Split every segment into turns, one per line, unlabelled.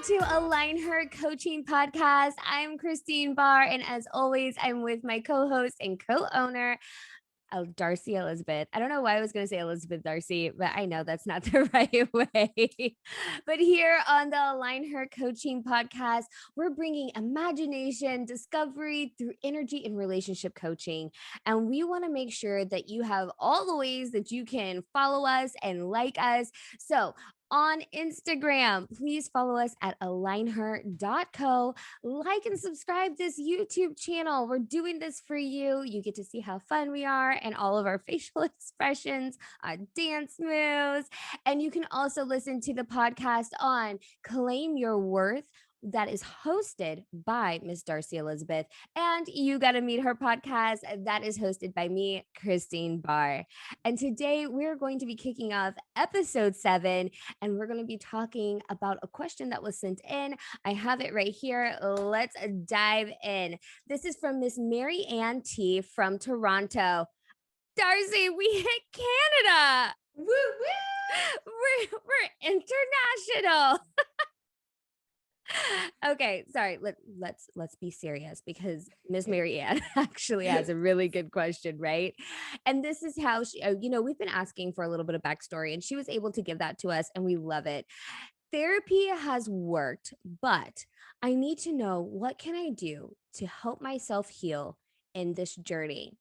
to Align Her Coaching Podcast. I'm Christine Barr, and as always, I'm with my co-host and co-owner, Darcey Elizabeth. I don't know why I was going to say Elizabeth Darcey, but I know that's not the right way. But here on the Align Her Coaching Podcast, we're bringing imagination, discovery through energy and relationship coaching. And we want to make sure that you have all the ways that you can follow us and like us. So on Instagram, please follow us at alignher.co. Like and subscribe this YouTube channel. We're doing this for you. You get to see how fun we are and all of our facial expressions, our dance moves. And you can also listen to the podcast on Claim Your Worth, that is hosted by Miss Darcey Elizabeth. And You Gotta Meet Her podcast that is hosted by me, Christine Barr. And today we're going to be kicking off episode 7, and we're going to be talking about a question that was sent in. I have it right here. Let's dive in. This is from Miss Maryanne T from Toronto. Darcey, we hit Canada.
Woo woo!
We're international. Okay, sorry. Let's be serious, because Miss Maryanne actually has a really good question, right? And this is how she, we've been asking for a little bit of backstory, and she was able to give that to us, and we love it. Therapy has worked, but I need to know, what can I do to help myself heal in this journey?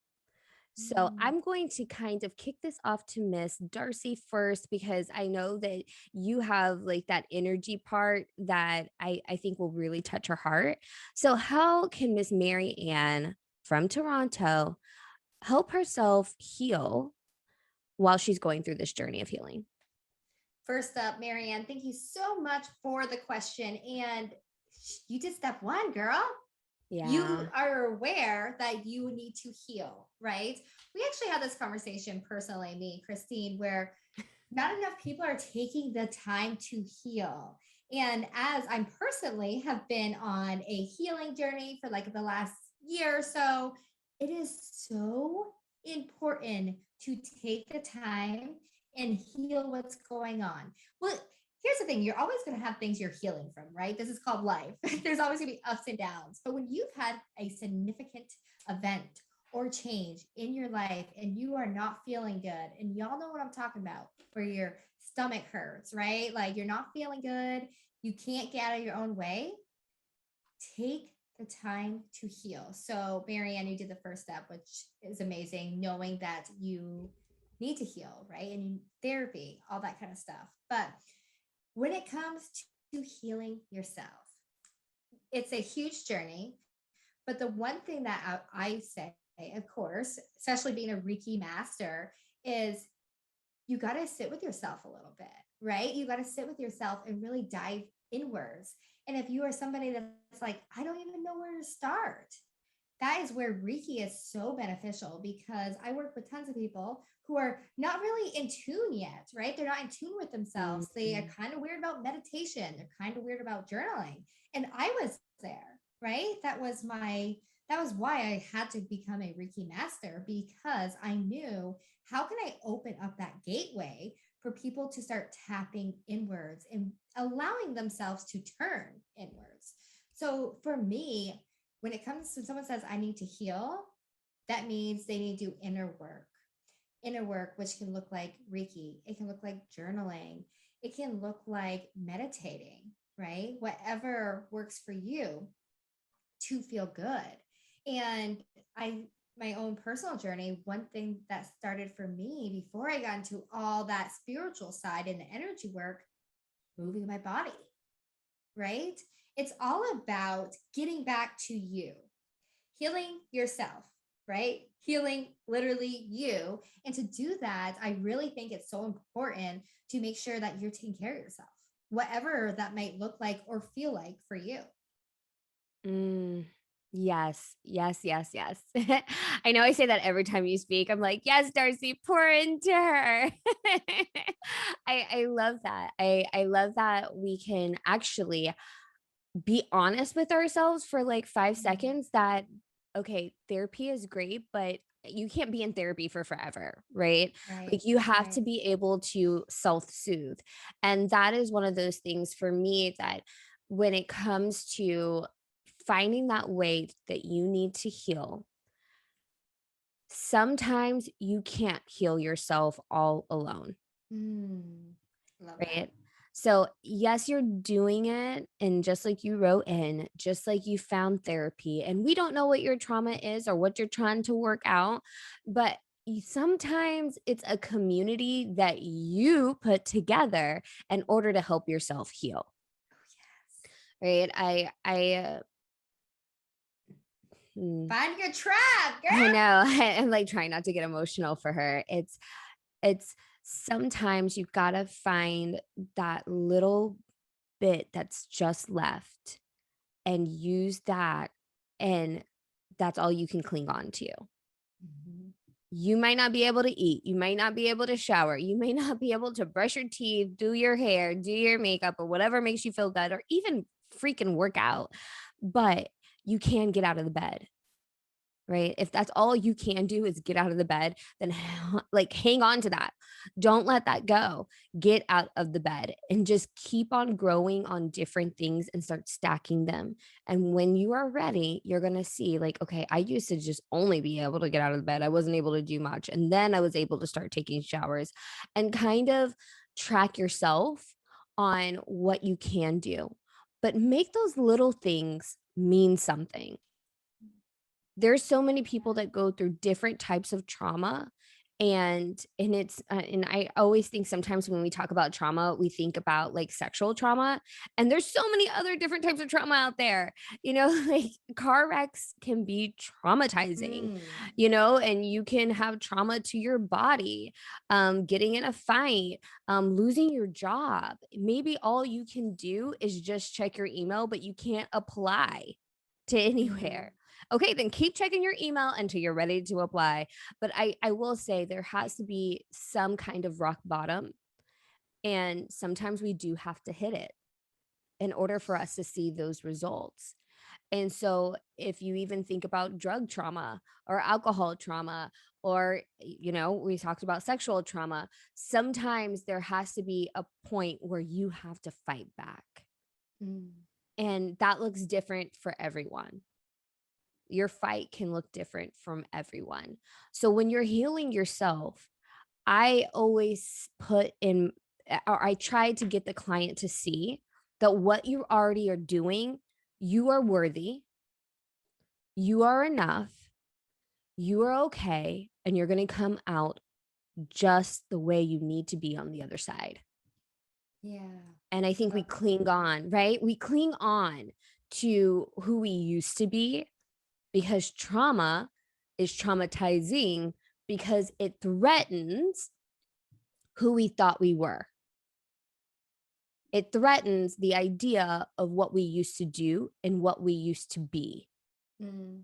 So I'm going to kind of kick this off to Miss Darcey first, because I know that you have like that energy part that I think will really touch her heart. So how can Miss Maryanne from Toronto help herself heal while she's going through this journey of healing?
First up, Maryanne, thank you so much for the question. And you did step 1, girl.
Yeah.
You are aware that you need to heal, right? We actually had this conversation personally, me and Christine, where not enough people are taking the time to heal. And as I'm personally have been on a healing journey for like the last year or so, it is so important to take the time and heal what's going on. Well, here's the thing, you're always going to have things you're healing from, right? This is called life. There's always going to be ups and downs. But when you've had a significant event or change in your life and you are not feeling good, and y'all know what I'm talking about, where your stomach hurts, right? Like you're not feeling good, you can't get out of your own way, take the time to heal. So Maryanne, you did the first step, which is amazing, knowing that you need to heal, right? And therapy, all that kind of stuff. But when it comes to healing yourself, it's a huge journey. But the one thing that I say, of course, especially being a Reiki master, is you got to sit with yourself a little bit, right? You got to sit with yourself and really dive inwards. And if you are somebody that's like, I don't even know where to start, that is where Reiki is so beneficial, because I work with tons of people who are not really in tune yet, right? They're not in tune with themselves. Mm-hmm. They are kind of weird about meditation. They're kind of weird about journaling. And I was there, right? That was why I had to become a Reiki master, because I knew, how can I open up that gateway for people to start tapping inwards and allowing themselves to turn inwards. So for me, when it comes to someone says, I need to heal, that means they need to do inner work, which can look like Reiki. It can look like journaling. It can look like meditating, right? Whatever works for you to feel good. And my own personal journey, one thing that started for me before I got into all that spiritual side and the energy work, moving my body, right? It's all about getting back to you, healing yourself, right? Healing literally you. And to do that, I really think it's so important to make sure that you're taking care of yourself, whatever that might look like or feel like for you.
Yes. I know I say that every time you speak. I'm like, yes, Darcey, pour into her. I love that. I love that we can actually be honest with ourselves for like 5 seconds that, okay, therapy is great, but you can't be in therapy for forever, right? Like you have to be able to self-soothe. And that is one of those things for me that when it comes to finding that way that you need to heal, sometimes you can't heal yourself all alone,
Love that.
right? So, yes, you're doing it. And just like you wrote in, just like you found therapy, and we don't know what your trauma is or what you're trying to work out, but sometimes it's a community that you put together in order to help yourself heal, right?
Find your tribe, girl.
I know. I'm like trying not to get emotional for her. It's sometimes you've got to find that little bit that's just left and use that, and that's all you can cling on to.
Mhm.
You might not be able to eat, you might not be able to shower, you may not be able to brush your teeth, do your hair, do your makeup, or whatever makes you feel good, or even freaking work out, but you can get out of the bed. Right? If that's all you can do is get out of the bed, then like hang on to that. Don't let that go. Get out of the bed and just keep on growing on different things and start stacking them. And when you are ready, you're going to see like, okay, I used to just only be able to get out of the bed. I wasn't able to do much. And then I was able to start taking showers and kind of track yourself on what you can do. But make those little things mean something. There's so many people that go through different types of trauma, and it's and I always think sometimes when we talk about trauma we think about like sexual trauma, and there's so many other different types of trauma out there, like car wrecks can be traumatizing,
Mm.
and you can have trauma to your body, getting in a fight, losing your job. Maybe all you can do is just check your email, but you can't apply to anywhere.
Mhm.
Okay, then keep checking your email until you're ready to apply. But I will say there has to be some kind of rock bottom. And sometimes we do have to hit it in order for us to see those results. And so if you even think about drug trauma or alcohol trauma, or, we talked about sexual trauma, sometimes there has to be a point where you have to fight back.
Mm.
And that looks different for everyone. Your fight can look different from everyone. So when you're healing yourself, I always put in, or I try to get the client to see that what you already are doing, you are worthy, you are enough, you are okay, and you're going to come out just the way you need to be on the other side.
Yeah.
And I
I
think we
love that.
cling on, right? We cling on to who we used to be, because trauma is traumatizing because it threatens who we thought we were. It threatens the idea of what we used to do and what we used to be.
Mm.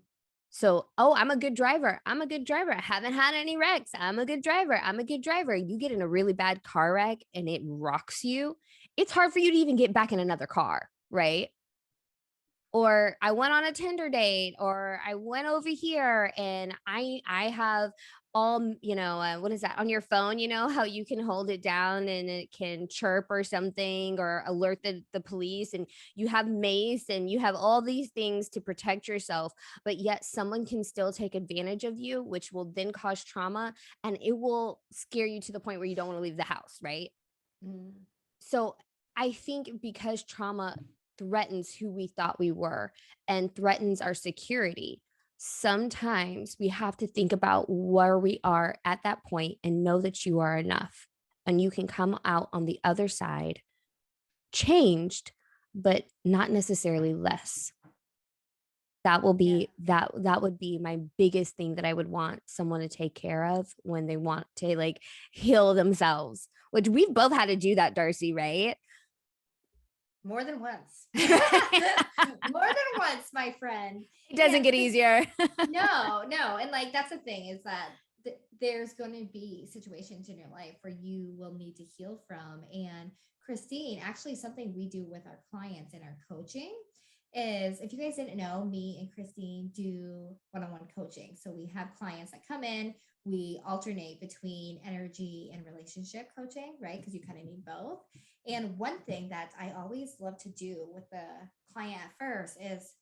So, oh, I'm a good driver. I'm a good driver. I haven't had any wrecks. I'm a good driver. I'm a good driver. You get in a really bad car wreck and it rocks you. It's hard for you to even get back in another car, right? Or I went on a Tinder date, or I went over here and I have all, what is that on your phone, how you can hold it down and it can chirp or something, or alert the police, and you have mace and you have all these things to protect yourself, but yet someone can still take advantage of you, which will then cause trauma, and it will scare you to the point where you don't want to leave the house, right?
Mm.
So I think because trauma threatens who we thought we were and threatens our security, sometimes we have to think about where we are at that point and know that you are enough. And you can come out on the other side changed, but not necessarily less. That will
Yeah.
be that would be my biggest thing that I would want someone to take care of when they want to like heal themselves, which we've both had to do that, Darcey, right?
More than once.
It
More than once, my friend.
doesn't
And
get easier.
no. And like, that's the thing is that there's going to be situations in your life where you will need to heal from. And Christine, actually, something we do with our clients in our coaching is, if you guys didn't know, me and Christine do one-on-one coaching. So we have clients that come in, we alternate between energy and relationship coaching, right? Because you kind of need both. And one thing that I always love to do with the client at first is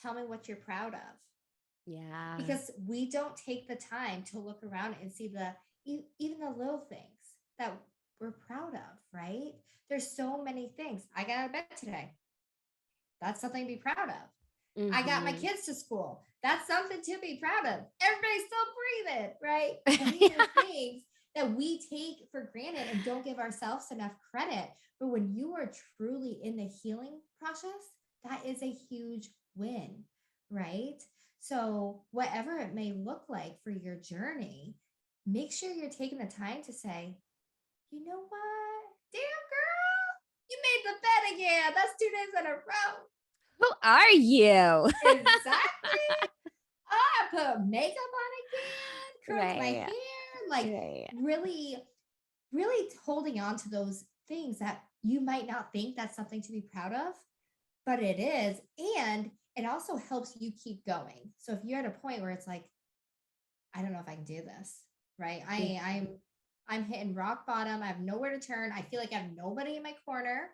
tell me what you're proud of.
Yeah.
Because we don't take the time to look around and see even the little things that we're proud of, right? There's so many things. I got out of bed today. That's something to be proud of. I got my kids to school. That's something to be proud of. Everybody's still breathing, right? These are things that we take for granted and don't give ourselves enough credit. But when you are truly in the healing process, that is a huge win, right? So, whatever it may look like for your journey, make sure you're taking the time to say, you know what? Damn, girl, you made the bed again. That's 2 days in a row.
Who are you?
Exactly. I put makeup on again, curled my hair, like really, really holding on to those things that you might not think that's something to be proud of, but it is. And it also helps you keep going. So if you're at a point where it's like, I don't know if I can do this, right? I'm hitting rock bottom. I have nowhere to turn. I feel like I have nobody in my corner,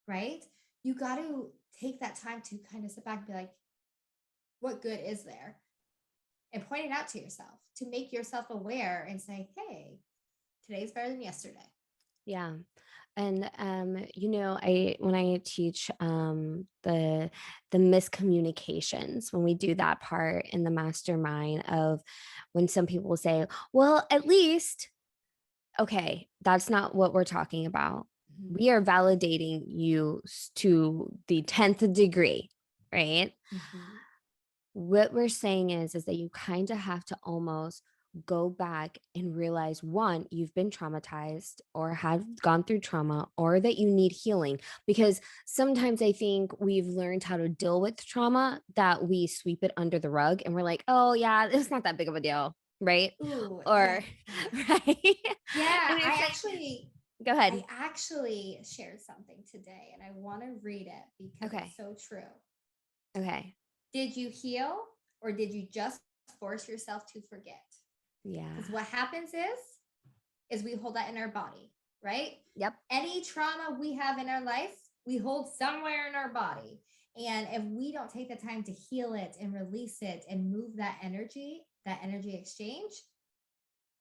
right? You got to take that time to kind of sit back and be like, what good is there? And point it out to yourself to make yourself aware and say, hey, today's better than yesterday.
Yeah. And when I teach the miscommunications, when we do that part in the mastermind of when some people will say, well, at least, okay, that's not what we're talking about.
Mm-hmm.
We are validating you to the 10th degree, right?
Mm-hmm.
What we're saying is that you kind of have to almost go back and realize, one, you've been traumatized or have gone through trauma, or that you need healing. Because sometimes I think we've learned how to deal with trauma that we sweep it under the rug and we're like, oh yeah, it's not that big of a deal, right?
Ooh,
Or
yeah.
right.
Yeah,
And it's
I
like,
actually
go ahead.
I actually shared something today and I want to read it because
Okay.
it's so true.
Okay.
Did you heal or did you just force yourself to forget?
Yeah.
Because what happens is we hold that in our body, right?
Yep.
Any trauma we have in our life, we hold somewhere in our body. And if we don't take the time to heal it and release it and move that energy exchange,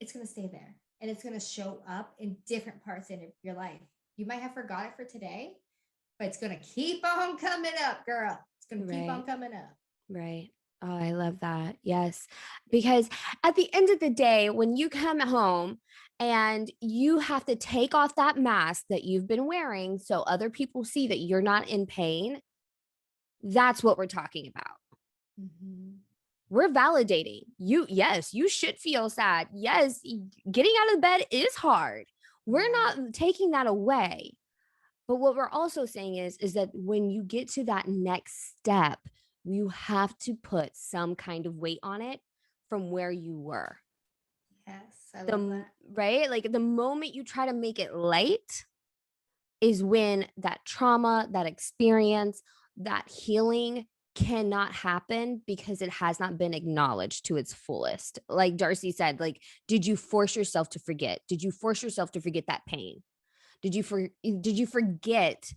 it's going to stay there and it's going to show up in different parts in your life. You might have forgot it for today, but it's going to keep on coming up, girl. It's going to keep on coming up.
Right. Oh, I love that. Yes. Because at the end of the day, when you come home and you have to take off that mask that you've been wearing so other people see that you're not in pain, that's what we're talking about.
Mm-hmm.
We're validating you. Yes, you should feel sad. Yes, getting out of bed is hard. We're not taking that away. But what we're also saying is that when you get to that next step, you have to put some kind of weight on it from where you were.
Yes, I love that.
Right? Like the moment you try to make it light is when that trauma, that experience, that healing cannot happen because it has not been acknowledged to its fullest. Like Darcey said, like, did you force yourself to forget? Did you force yourself to forget that pain? Did you forget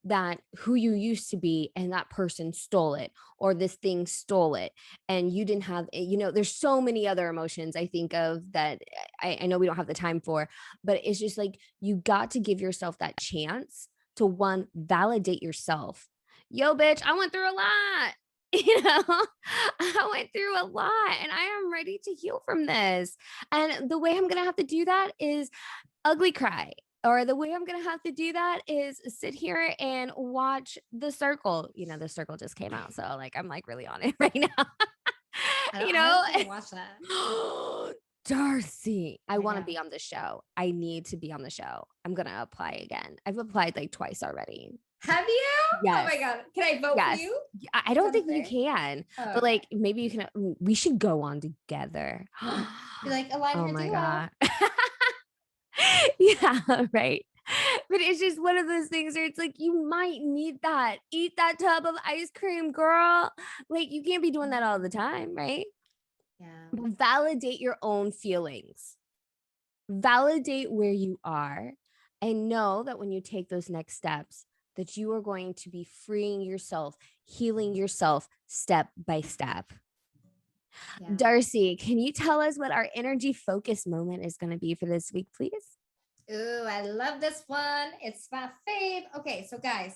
that who you used to be and that person stole it, or this thing stole it, and you didn't have, there's so many other emotions I think of that I know we don't have the time for, but it's just like you got to give yourself that chance to, one, validate yourself. Yo, bitch, I went through a lot. I went through a lot and I am ready to heal from this. And the way I'm going to have to do that is ugly cry. Or the way I'm going to have to do that is sit here and watch The Circle. The Circle just came out. So like, I'm like really on it right now.
I don't think I watched that.
Darcey, I want to be on the show. I need to be on the show. I'm going to apply again. I've applied like twice already.
Have you?
Yes.
Oh my God. Can I vote for you?
I don't think you can, but like maybe you can. We should go on together.
Be like, align your duo.
God. Yeah, right. But it's just one of those things where it's like, you might need that. Eat that tub of ice cream, girl. Like, you can't be doing that all the time, right?
Yeah.
Validate your own feelings. Validate where you are, and know that when you take those next steps, that you are going to be freeing yourself, healing yourself step by step.
Yeah.
Darcey, can you tell us what our energy focus moment is going to be for this week, please?
Ooh, I love this one. It's my fave. Okay, so guys,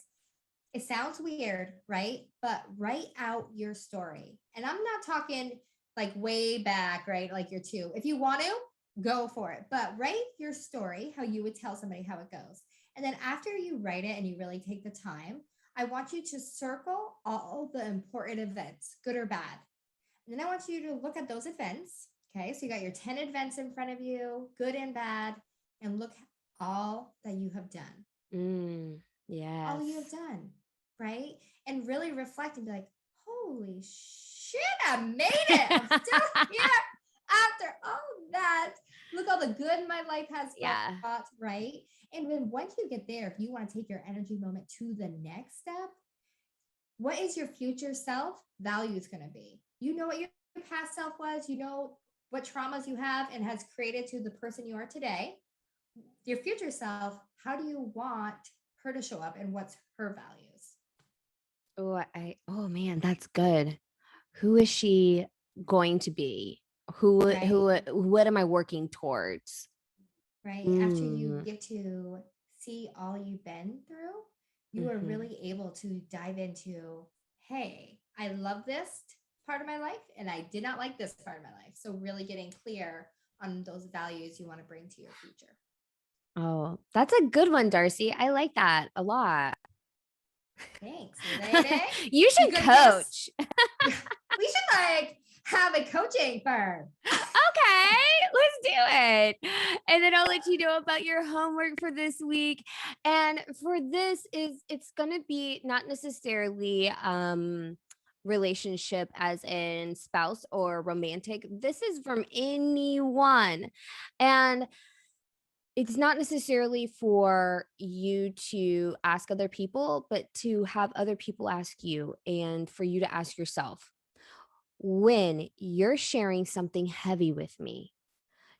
it sounds weird, right? But write out your story. And I'm not talking like way back, right? Like you're two. If you want to, go for it. But write your story, how you would tell somebody how it goes. And then after you write it and you really take the time, I want you to circle all the important events, good or bad. And then I want you to look at those events. Okay, so you got your 10 events in front of you, good and bad, and look all that you have done.
Yes.
All you have done, right? And really reflect and be like, holy shit, I made it. I'm still here after all that. Look all the good my life has brought, right? And then once you get there, if you want to take your energy moment to the next step, what is your future self values going to be? You know what your past self was, you know what traumas you have and has created to the person you are today. Your future self, how do you want her to show up and what's her values?
Oh man, that's good. Who is she going to be? What am I working towards?
Right. After you get to see all you've been through, you are really able to dive into, hey, I love this part of my life and I did not like this part of my life. So really getting clear on those values you want to bring to your future.
Oh, that's a good one, Darcey. I like that a lot.
Thanks, lady.
You should coach.
We should like have a coaching firm.
Okay, let's do it. And then I'll let you know about your homework for this week. And for this it's going to be not necessarily relationship as in spouse or romantic. This is from anyone. And it's not necessarily for you to ask other people, but to have other people ask you and for you to ask yourself, when you're sharing something heavy with me,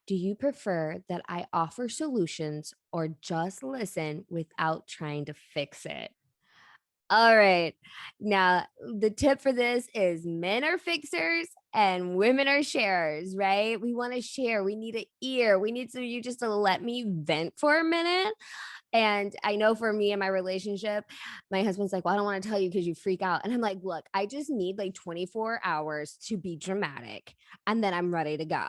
do you prefer that I offer solutions or just listen without trying to fix it? All right. Now, the tip for this is men are fixers and women are sharers, right? We want to share. We need an ear. We need some of you just to let me vent for a minute. And I know for me in my relationship, my husband's like, well, I don't want to tell you because you freak out. And I'm like, look, I just need like 24 hours to be dramatic. And then I'm ready to go.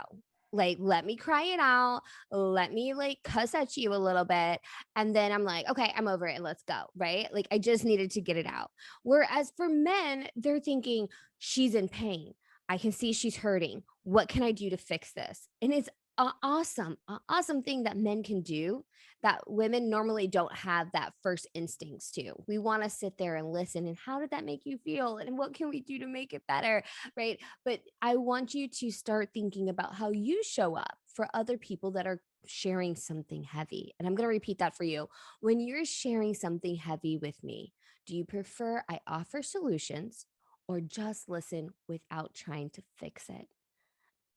Like, let me cry it out. Let me like cuss at you a little bit. And then I'm like, okay, I'm over it. Let's go. Right. Like, I just needed to get it out. Whereas for men, they're thinking, she's in pain. I can see she's hurting. What can I do to fix this? And it's an awesome thing that men can do that women normally don't have that first instincts to. We want to sit there and listen. And how did that make you feel? And what can we do to make it better? Right. But I want you to start thinking about how you show up for other people that are sharing something heavy. And I'm going to repeat that for you. When you're sharing something heavy with me, do you prefer I offer solutions or just listen without trying to fix it?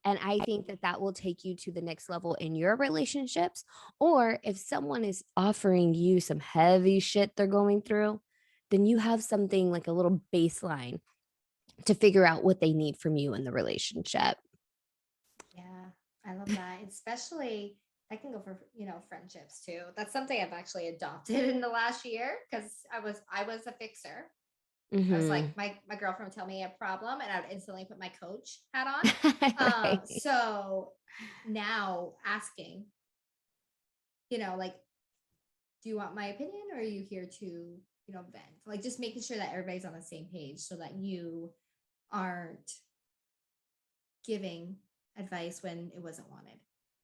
And I think that that will take you to the next level in your relationships. Or if someone is offering you some heavy shit they're going through, then you have something like a little baseline to figure out what they need from you in the relationship.
Yeah, I love that. Especially, I can go for, friendships too. That's something I've actually adopted in the last year because I was a fixer. I was like, my girlfriend would tell me a problem and I would instantly put my coach hat on.
Right.
So now asking, like, do you want my opinion or are you here to, vent? Like just making sure that everybody's on the same page so that you aren't giving advice when it wasn't wanted.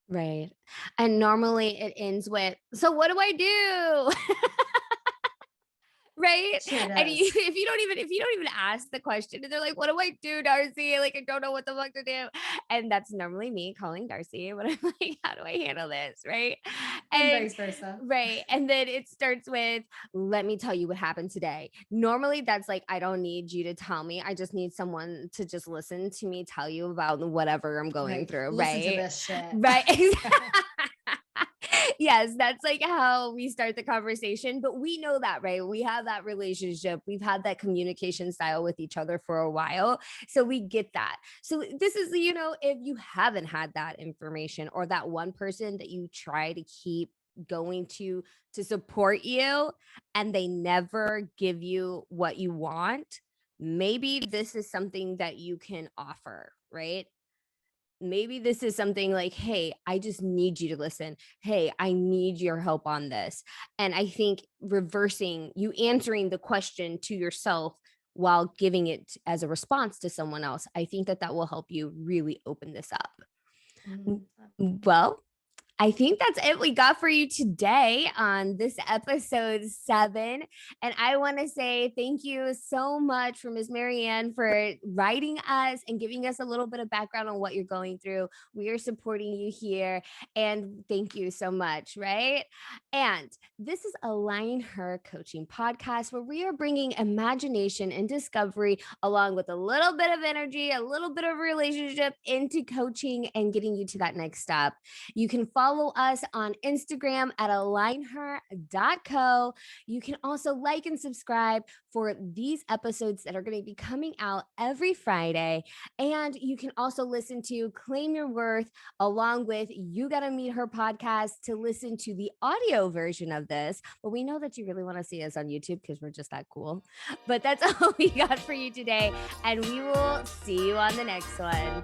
Right. And normally it ends with, so what do I do? Right.
Sure
And
does.
if you don't even ask the question, and they're like, what do I do, Darcey? Like, I don't know what the fuck to do. And that's normally me calling Darcey when I'm like, how do I handle this? Right.
And vice versa.
Right. And then it starts with, let me tell you what happened today. Normally that's like, I don't need you to tell me. I just need someone to just listen to me tell you about whatever I'm going through.
Listen to
Right.
this shit.
Right. Yes, that's like how we start the conversation, but we know that, right? We have that relationship. We've had that communication style with each other for a while. So we get that. So this is, if you haven't had that information or that one person that you try to keep going to support you and they never give you what you want, maybe this is something that you can offer, right? Maybe this is something like, hey, I just need you to listen. Hey, I need your help on this. And I think reversing, you answering the question to yourself while giving it as a response to someone else, I think that will help you really open this up. Well, I think that's it we got for you today on this episode 7. And I want to say thank you so much for Ms. Maryanne for writing us and giving us a little bit of background on what you're going through. We are supporting you here. And thank you so much, right? And this is Align Her Coaching Podcast, where we are bringing imagination and discovery along with a little bit of energy, a little bit of relationship into coaching and getting you to that next step. You can follow us on Instagram at alignher.co. You can also like and subscribe for these episodes that are going to be coming out every Friday. And you can also listen to Claim Your Worth along with You Gotta Meet Her podcast to listen to the audio version of this. But we know that you really want to see us on YouTube because we're just that cool. But that's all we got for you today. And we will see you on the next one.